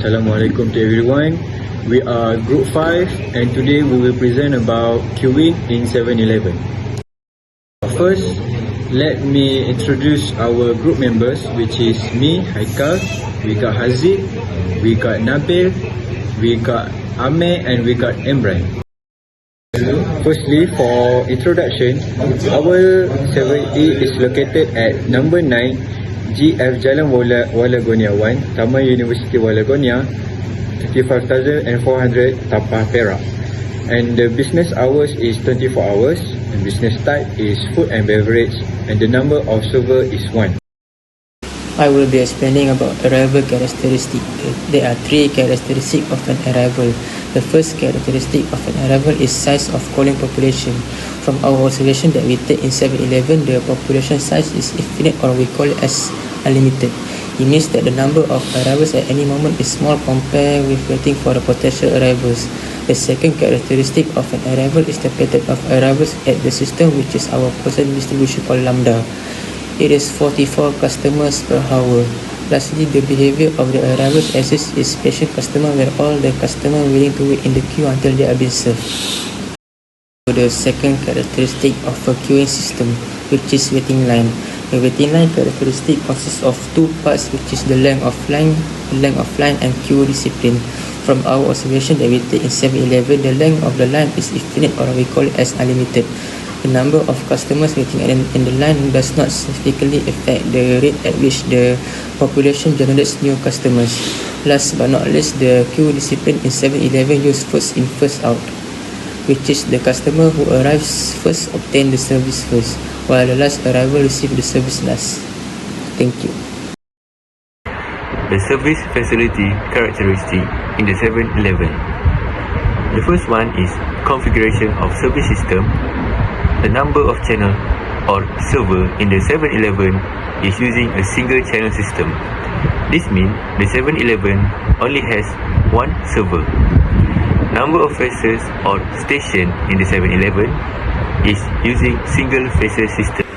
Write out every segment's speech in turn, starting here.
Assalamualaikum to everyone. We are Group 5 and today we will present about queuing in 7-Eleven. First, let me introduce our group members, which is me, Haikal, we got Haziq, we got Nabil, we got Amir and we got Imran. Firstly, for introduction, our 7E is located at number 9 GF Jalan Walagonia 1, Taman University Walagonia, 35,400 Tapah Perak. And the business hours is 24 hours and business type is food and beverage and the number of server is 1. I will be explaining about arrival characteristic. There are 3 characteristics of an arrival. The first characteristic of an arrival is size of calling population. From our observation that we take in 7-Eleven, the population size is infinite, or we call it as unlimited. It means that the number of arrivals at any moment is small compared with waiting for the potential arrivals. The second characteristic of an arrival is the pattern of arrivals at the system, which is our person distribution called lambda. It is 44 customers per hour. Lastly, the behavior of the arrivals assist is patient customer, where all the customers willing to wait in the queue until they are being served. The second characteristic of a queuing system, which is waiting line. The waiting line characteristic consists of 2 parts, which is the length of line and queue discipline. From our observation that we take in 7-Eleven, the length of the line is infinite, or we call it as unlimited. The number of customers waiting in the line does not significantly affect the rate at which the population generates new customers. Last but not least, the queue discipline in 7-Eleven use first in first out, which is the customer who arrives first obtain the service first, while the last arrival receive the service last. Thank you. The service facility characteristic in the 7-Eleven. The first one is configuration of service system. The number of channel or server in the 7-Eleven is using a single channel system. This means the 7-Eleven only has one server. Number of faces or station in the 7-Eleven is using single faces system.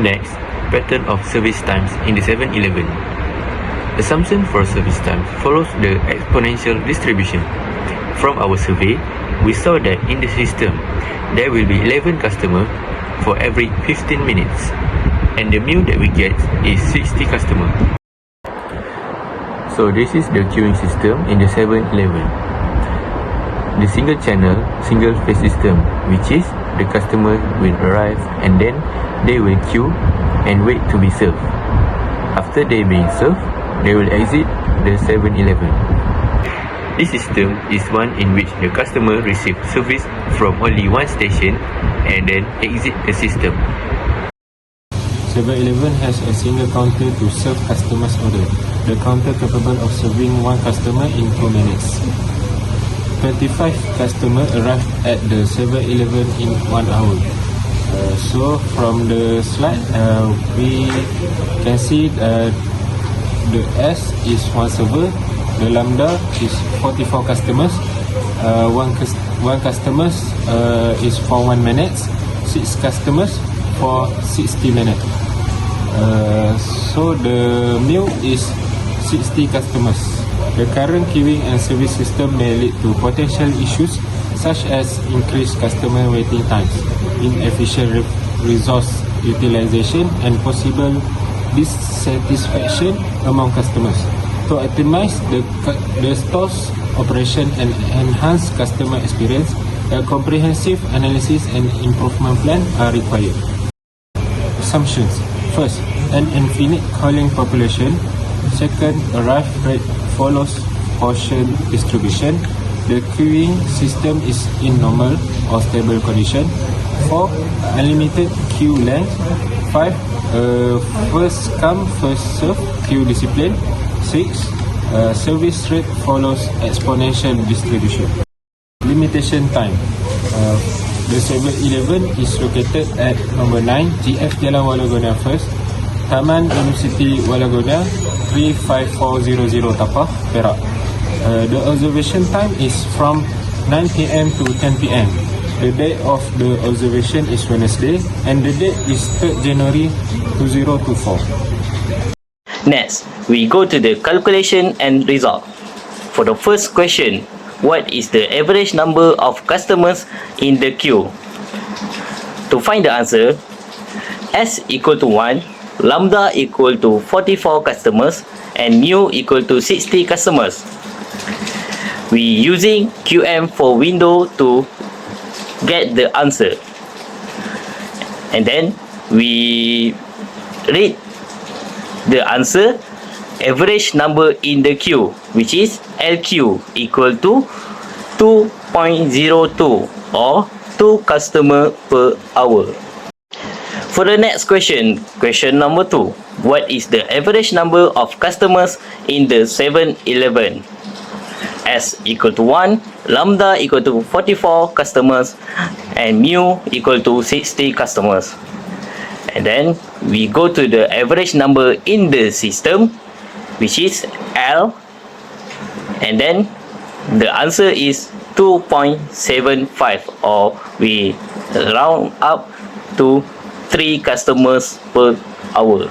Next, pattern of service times in the 7-Eleven. Assumption for service time follows the exponential distribution. From our survey, we saw that in the system, there will be 11 customers for every 15 minutes, and the meal that we get is 60 customers. So this is the queuing system in the 7-Eleven. The single channel, single phase system, which is the customer will arrive and then they will queue and wait to be served. After they being served, they will exit the 7-Eleven. This system is one in which the customer receives service from only one station and then exit the system. 7-Eleven has a single counter to serve customers' order. The counter capable of serving one customer in 2 minutes. 25 customers arrive at the 7-Eleven in 1 hour. So from the slide, we can see the S is one server. The lambda is 44 customers. One customers is for 1 minute. 6 customers for 60 minutes. So the meal is 60 customers. The current queuing and service system may lead to potential issues such as increased customer waiting times, inefficient resource utilization, and possible dissatisfaction among customers. To optimize the store's operation and enhance customer experience, a comprehensive analysis and improvement plan are required. Assumptions. First, an infinite calling population. Second, arrive rate follows portion distribution. The queuing system is in normal or stable condition. 4. Unlimited queue length. 5. First come first serve queue discipline. 6. Service rate follows exponential distribution. Limitation time. The 7-Eleven is located at number 9 GF Jalan Walagonia 1st, Taman University Walagonia, 35400 Tapah Perak. The observation time is from 9 PM to 10 PM. The date of the observation is Wednesday and the date is 3rd January 2024. Next, we go to the calculation and result. For the first question, what is the average number of customers in the queue? To find the answer, S equal to 1, lambda equal to 44 customers, and mu equal to 60 customers. We using QM for window to get the answer. And then we read the answer, average number in the queue, which is LQ equal to 2.02 or 2 customer per hour. For the next question, question number 2, what is the average number of customers in the 7-Eleven? S equal to 1, lambda equal to 44 customers, and mu equal to 60 customers. And then we go to the average number in the system, which is L, and then the answer is 2.75, or we round up to 3 customers per hour.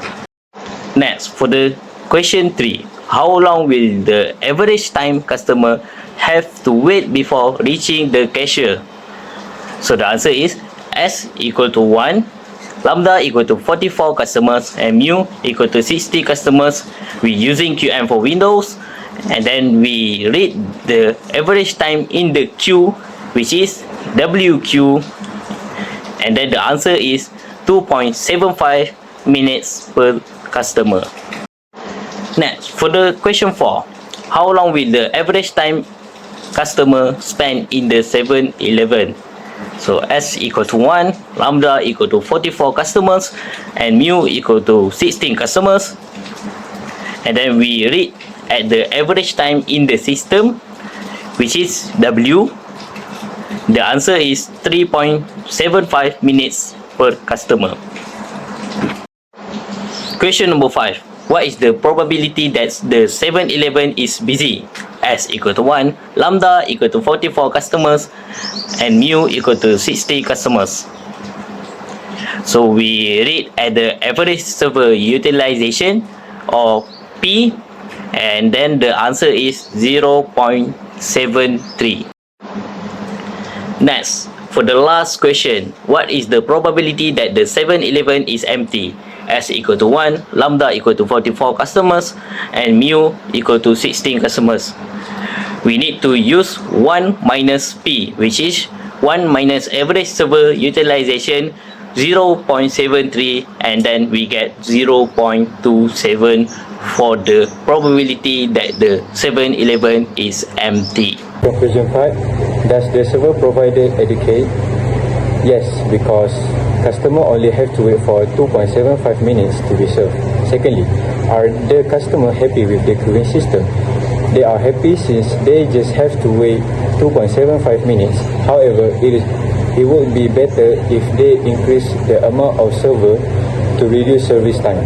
Next, for the question 3, how long will the average time customer have to wait before reaching the cashier? So the answer is S equal to 1, lambda equal to 44 customers, and mu equal to 60 customers. We using QM for Windows, and then we read the average time in the queue, which is WQ, and then the answer is 2.75 minutes per customer. Next, for the question 4, how long will the average time customer spend in the 7-Eleven? So S equal to 1, lambda equal to 44 customers, and mu equal to 16 customers. And then we read at the average time in the system, which is W. The answer is 3.75 minutes per customer. Question number 5. What is the probability that the 7-Eleven is busy? S equal to 1, lambda equal to 44 customers, and mu equal to 60 customers. So we read at the average server utilization, or P, and then the answer is 0.73. Next, for the last question, what is the probability that the 7-Eleven is empty? S equal to 1, lambda equal to 44 customers, and mu equal to 16 customers. We need to use 1 minus P, which is 1 minus average server utilization, 0.73, and then we get 0.27 for the probability that the 7-Eleven is empty. Question 5. Does the server provider educate? Yes, because customer only have to wait for 2.75 minutes to be served. Secondly, are the customer happy with the queuing system? They are happy since they just have to wait 2.75 minutes. However, it would be better if they increase the amount of server to reduce service time.